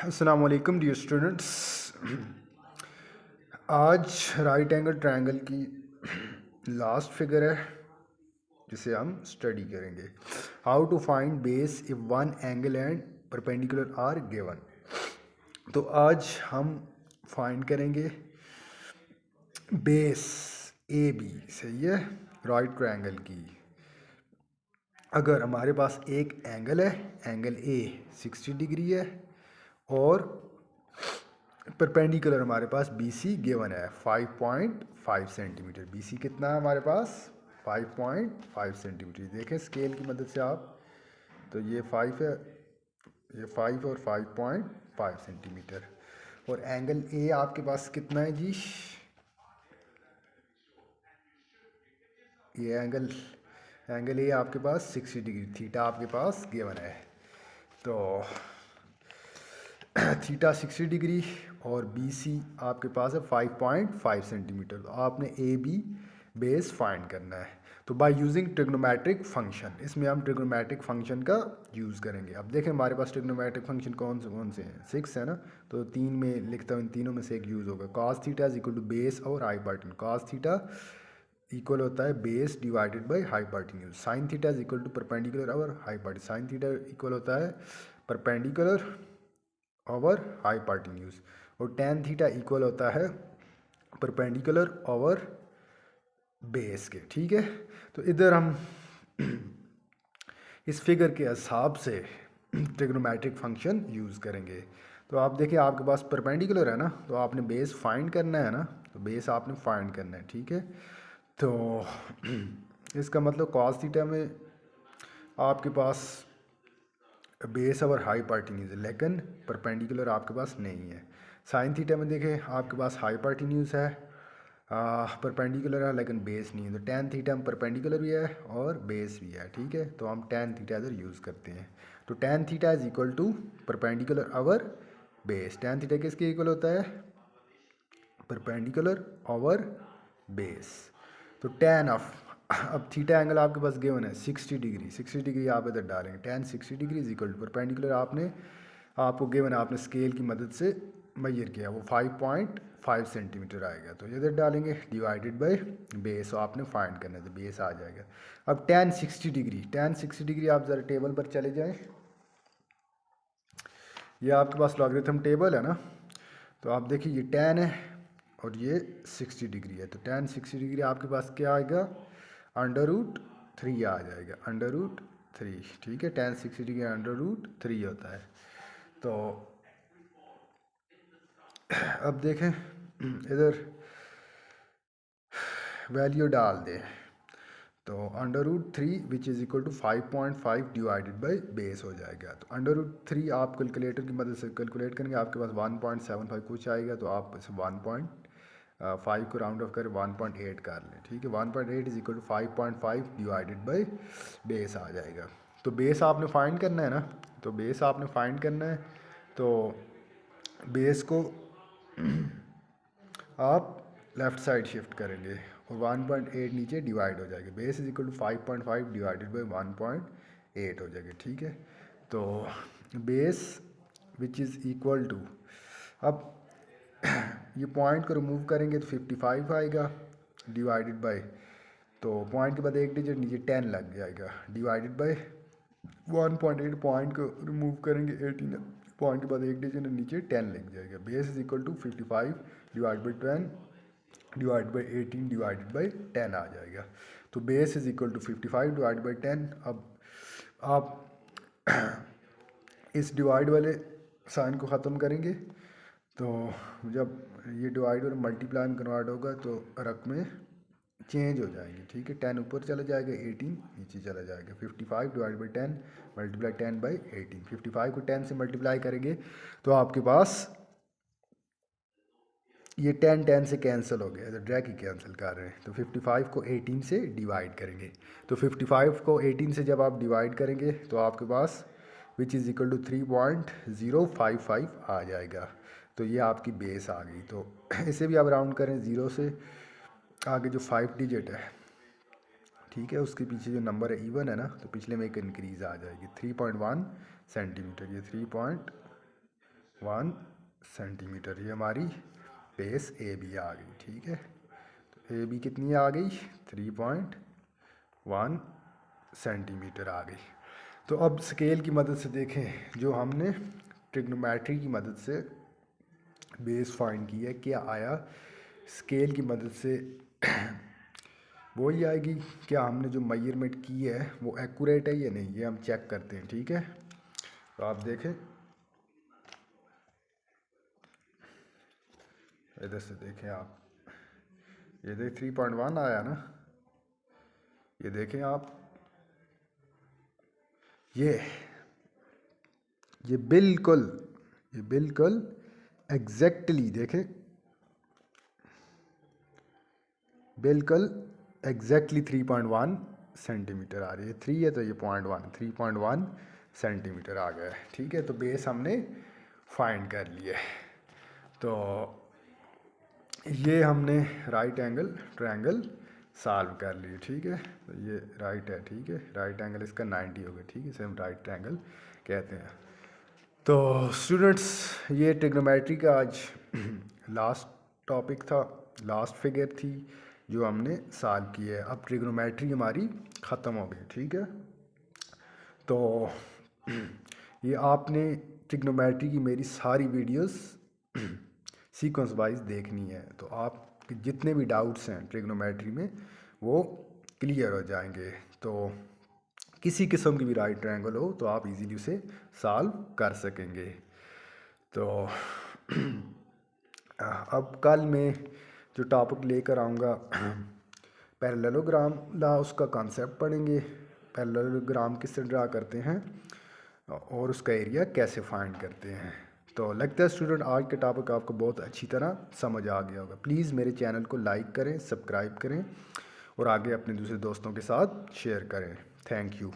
अस्सलाम वालेकुम dear students. आज राइट एंगल ट्रायंगल की लास्ट फिगर है जिसे हम स्टडी करेंगे। How to find base if one angle and perpendicular are given. तो आज हम फाइंड करेंगे बेस ए बी, सही है, राइट ट्रायंगल की। अगर हमारे पास एक एंगल है, एंगल ए 60 डिग्री है और परपेंडिकुलर हमारे पास बी सी गिवन है 5.5 सेंटीमीटर। बी सी कितना है हमारे पास? 5.5 सेंटीमीटर। देखें स्केल की मदद से आप, तो ये 5 है, ये 5 और 5.5 सेंटीमीटर। और एंगल ए आपके पास कितना है जी? ये एंगल ए आपके पास 60 डिग्री, थीटा आपके पास गिवन है। तो थीटा 60 डिग्री और बी सी आपके पास है 5.5 सेंटीमीटर। तो आपने ए बी बेस फाइंड करना है। तो बाय यूजिंग ट्रिग्नोमेट्रिक फंक्शन, इसमें हम ट्रिग्नोमेट्रिक फंक्शन का यूज़ करेंगे। अब देखें हमारे पास ट्रिग्नोमेट्रिक फंक्शन कौन से हैं? 6 है ना, तो 3 में लिखता हूँ, इन तीनों में से एक यूज़ होगा। Cos theta is equal to base और हाइपोटेन्यूज। कॉस थीटा इक्वल होता है base divided by hypotenuse. Sine theta is equal to perpendicular और हाइपोटेन्यूज। साइन थीटा इक्वल होता है परपेंडिकुलर ओवर हाइपोटेन्यूज। और टेन थीटा इक्वल होता है परपेंडिकुलर ओवर बेस के। ठीक है, तो इधर हम इस फिगर के हिसाब से ट्रिग्नोमेट्रिक फंक्शन यूज़ करेंगे। तो आप देखिए आपके पास परपेंडिकुलर है ना, तो आपने बेस फाइंड करना है ना, तो बेस आपने फाइंड करना है। ठीक है, तो इसका मतलब कॉस थीटा में आपके पास बेस और हाइपोटेन्यूज है, लेकिन परपेंडिकुलर आपके पास नहीं है। साइन थीटा में देखें आपके पास हाइपोटेन्यूज है, परपेंडिकुलर है, लेकिन बेस नहीं है। तो टेन थीटा में परपेंडिकुलर भी है और बेस भी है। ठीक है, तो हम टेन थीटा इधर यूज़ करते हैं। तो tan theta is equal to perpendicular over base. Tan theta किसके इक्वल होता है? Perpendicular over base. तो टेन ऑफ, अब थीटा एंगल आपके पास गिवन है 60 डिग्री। 60 डिग्री आप इधर डालेंगे, tan 60 degree is equal to perpendicular आपको गिवन है, आपने स्केल की मदद से मेजर किया, वो 5.5 सेंटीमीटर आएगा। तो इधर डालेंगे डिवाइडेड बाय बेस, आपने फाइंड करना है, तो बेस आ जाएगा। अब टेन 60 डिग्री आप ज़रा टेबल पर चले जाएँ। ये आपके पास लॉगरिथम टेबल है ना, तो आप देखिए ये टेन है और ये 60 डिग्री है। तो टेन 60 डिग्री आपके पास क्या आएगा? √3 आ जाएगा, √3। ठीक है, टेन 60 डिग्री √3 होता है। तो अब देखें इधर वैल्यू डाल दें, तो √3 which is equal to 5.5 divided by base हो जाएगा। तो √3 आप कैलकुलेटर की मदद से कैलकुलेट करेंगे, आपके पास 1.75 कुछ आएगा। तो आप इसे 1.5 को राउंड ऑफ कर 1.8 कर लें। ठीक है, 1.8 is equal to 5.5 divided by base आ जाएगा। तो बेस आपने फाइंड करना है ना, तो बेस आपने फाइंड करना है। तो बेस को आप लेफ़्ट साइड शिफ्ट करेंगे और 1.8 नीचे डिवाइड हो जाएगा। Base is equal to 5.5 divided by 1.8 हो जाएगा। ठीक है, तो base which is equal to, अब ये पॉइंट को रिमूव करेंगे तो 55 आएगा डिवाइडेड बाय, तो पॉइंट के बाद एक डिजिट नीचे 10 लग जाएगा डिवाइडेड बाय 1.8। पॉइंट को रिमूव करेंगे 18, पॉइंट के बाद एक डिजिट नीचे 10 लग जाएगा। Base is equal to 55 divide by 10 divide by 18 divided by 10 आ जाएगा। तो base is equal to 55 divide by 10। अब आप इस डिवाइड वाले साइन को ख़त्म करेंगे, तो जब ये डिवाइड और मल्टीप्लाई में कन्वर्ट होगा तो रकमें चेंज हो जाएंगे। ठीक है, 10 ऊपर चला जाएगा, 18 नीचे चला जाएगा। 55 डिवाइड बाई 10 मल्टीप्लाई 10 बाई 18। 55 को 10 से मल्टीप्लाई करेंगे तो आपके पास ये 10 से कैंसिल हो गया, तो डायरेक्ट ही कैंसिल कर रहे हैं। तो 55 को 18 से डिवाइड करेंगे, तो 55 को 18 से जब आप डिवाइड करेंगे तो आपके पास विच इज़ इक्वल टू 3.055 आ जाएगा। तो ये आपकी बेस आ गई। तो इसे भी आप राउंड करें, 0 से आगे जो 5 डिजिट है, ठीक है, उसके पीछे जो नंबर है इवन है ना, तो पिछले में एक इंक्रीज़ आ जाएगी 3.1 सेंटीमीटर। ये 3.1 1 सेंटीमीटर। ये हमारी बेस ए बी आ गई, ठीक है। तो ए बी कितनी आ गई, 3.1 सेंटीमीटर आ गई। तो अब स्केल की मदद से देखें, जो हमने ट्रिग्नोमेट्री की मदद से बेस फाइंड की है, क्या आया। स्केल की मदद से वही आएगी। क्या हमने जो मेजरमेंट की है वो एक्यूरेट है या नहीं, ये हम चेक करते हैं, ठीक है। तो आप देखें, इधर से देखें आप, ये देख 3.1 आया ना, ये देखें आप, ये बिल्कुल एग्जैक्टली देखें, बिल्कुल एग्जैक्टली 3.1 सेंटीमीटर आ रही है। 3 है तो ये 3.1 सेंटीमीटर आ गया है, ठीक है। तो बेस हमने फाइंड कर लिया है। तो ये हमने राइट एंगल ट्रायंगल सॉल्व कर लिए, ठीक है। तो ये राइट है, ठीक है, राइट एंगल इसका 90 हो गया, ठीक है, इसे हम राइट ट्रायंगल कहते हैं। तो स्टूडेंट्स, ये ट्रिग्नोमेट्री का आज लास्ट टॉपिक था, लास्ट फिगर थी जो हमने सॉल्व की है। अब ट्रिग्नोमेट्री हमारी ख़त्म हो गई, ठीक है। तो ये आपने ट्रिग्नोमेट्री की मेरी सारी वीडियोस सीक्वेंस वाइज देखनी है, तो आप जितने भी डाउट्स हैं ट्रिग्नोमेट्री में वो क्लियर हो जाएंगे। तो किसी किस्म की भी राइट ट्रायंगल हो तो आप इजीली उसे सॉल्व कर सकेंगे। तो अब कल मैं जो टॉपिक लेकर आऊँगा, पैरेललोग्राम ला, उसका कॉन्सेप्ट पढ़ेंगे। पैरेललोग्राम किससे ड्रा करते हैं और उसका एरिया कैसे फाइंड करते हैं। तो लगता है स्टूडेंट आज का टॉपिक आपको बहुत अच्छी तरह समझ आ गया होगा। प्लीज़ मेरे चैनल को लाइक करें, सब्सक्राइब करें और आगे अपने दूसरे दोस्तों के साथ शेयर करें। Thank you.